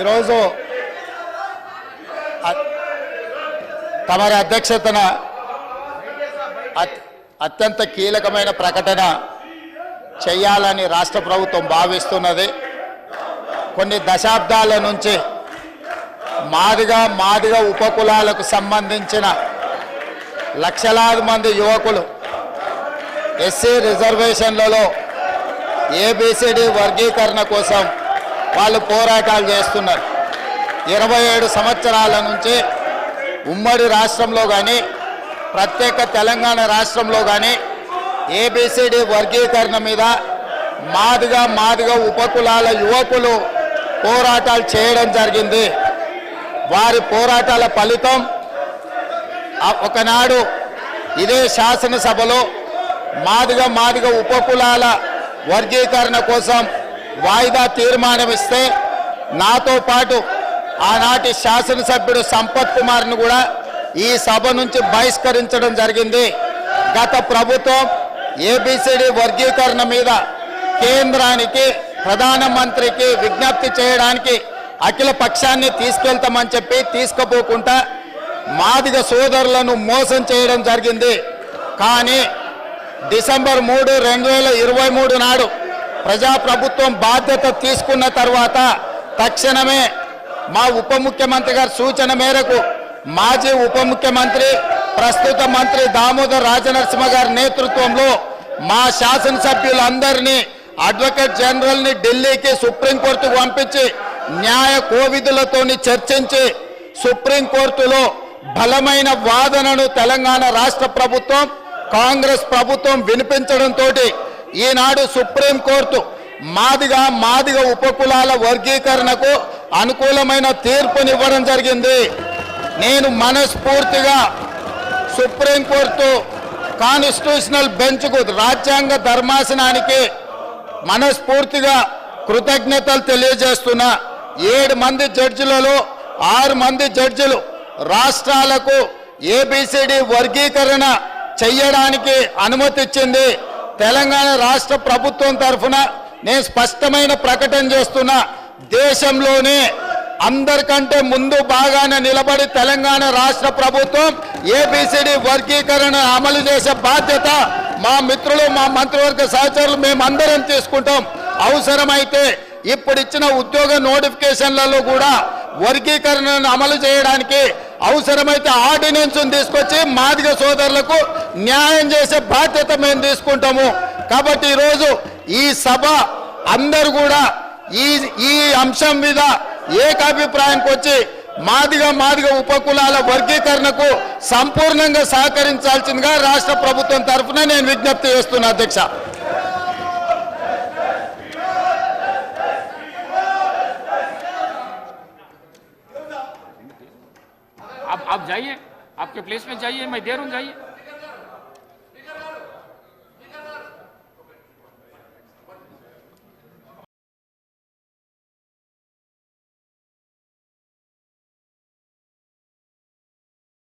ఈరోజు తమరి అధ్యక్షతన అత్యంత కీలకమైన ప్రకటన చేయాలని రాష్ట్ర ప్రభుత్వం భావిస్తున్నది. కొన్ని దశాబ్దాల నుంచి మాదిగ ఉపకులాలకు సంబంధించిన లక్షలాది మంది యువకులు ఎస్సీ రిజర్వేషన్లలో ఏబిసిడి వర్గీకరణ కోసం వాళ్ళు పోరాటాలు చేస్తున్నారు. 27 సంవత్సరాల నుంచి ఉమ్మడి రాష్ట్రంలో కానీ ప్రత్యేక తెలంగాణ రాష్ట్రంలో కానీ ఏబిసిడి వర్గీకరణ మీద మాదిగ ఉపకులాల యువకులు పోరాటాలు చేయడం జరిగింది. వారి పోరాటాల ఫలితం ఒకనాడు ఇదే శాసనసభలో మాదిగ ఉపకులాల వర్గీకరణ కోసం వాయిదా తీర్మానం ఇస్తే నాతో పాటు ఆనాటి శాసనసభ్యుడు సంపత్ కుమార్ను కూడా ఈ సభ నుంచి బహిష్కరించడం జరిగింది. గత ప్రభుత్వం ఏబిసిడి వర్గీకరణ మీద కేంద్రానికి ప్రధానమంత్రికి విజ్ఞప్తి చేయడానికి అఖిల పక్షాన్ని తీసుకెళ్తామని చెప్పి తీసుకుపోకుండా మాదిగ సోదరులను మోసం చేయడం జరిగింది. కానీ డిసెంబర్ 3, 2023 నాడు ప్రజాప్రభుత్వం బాధ్యత తీసుకున్న తర్వాత తక్షణమే మా ఉప ముఖ్యమంత్రి గారి సూచన మేరకు మాజీ ఉప ముఖ్యమంత్రి ప్రస్తుత మంత్రి దామోదర్ రాజనరసింహ గారి నేతృత్వంలో మా శాసనసభ్యులందరినీ అడ్వకేట్ జనరల్ని ఢిల్లీకి సుప్రీంకోర్టుకు పంపించి న్యాయ కోవిధులతోని చర్చించి సుప్రీంకోర్టులో బలమైన వాదనను తెలంగాణ రాష్ట్ర ప్రభుత్వం కాంగ్రెస్ ప్రభుత్వం వినిపించడంతో ఈనాడు సుప్రీంకోర్టు మాదిగ ఉపకులాల వర్గీకరణకు అనుకూలమైన తీర్పునివ్వడం జరిగింది. నేను మనస్ఫూర్తిగా సుప్రీంకోర్టు కాన్స్టిట్యూషనల్ బెంచ్కు రాజ్యాంగ ధర్మాసనానికి మనస్ఫూర్తిగా కృతజ్ఞతలు తెలియజేస్తున్నా. 7 మంది జడ్జిలలో 6 మంది జడ్జిలు రాష్ట్రాలకు ఏబిసిడి వర్గీకరణ చెయ్యడానికి అనుమతి ఇచ్చింది. తెలంగాణ రాష్ట్ర ప్రభుత్వం తరఫున నేను స్పష్టమైన ప్రకటన చేస్తున్నా. దేశంలోనే అందరికంటే ముందు బాగానే నిలబడి తెలంగాణ రాష్ట్ర ప్రభుత్వం ఏబిసిడి వర్గీకరణ అమలు చేసే బాధ్యత మా మిత్రులు మా మంత్రివర్గ సహచరులు మేమందరం తీసుకుంటాం. అవసరమైతే ఇప్పుడు ఇచ్చిన ఉద్యోగ నోటిఫికేషన్లలో కూడా వర్గీకరణను అమలు చేయడానికి అవసరమైతే ఆర్డినెన్స్ తీసుకొచ్చి మాదిగ సోదరులకు న్యాయం చేసే బాధ్యత మేము తీసుకుంటాము. కాబట్టి ఈరోజు ఈ సభ అందరూ కూడా ఈ అంశం మీద ఏకాభిప్రాయానికి వచ్చి మాదిగ ఉపకులాల వర్గీకరణకు సంపూర్ణంగా సహకరించాల్సిందిగా రాష్ట్ర ప్రభుత్వం తరఫున నేను విజ్ఞప్తి చేస్తున్నా. అధ్యక్ష, आप जाइए, आपके प्लेस में जाइए, मैं दे रहा हूँ, जाइए।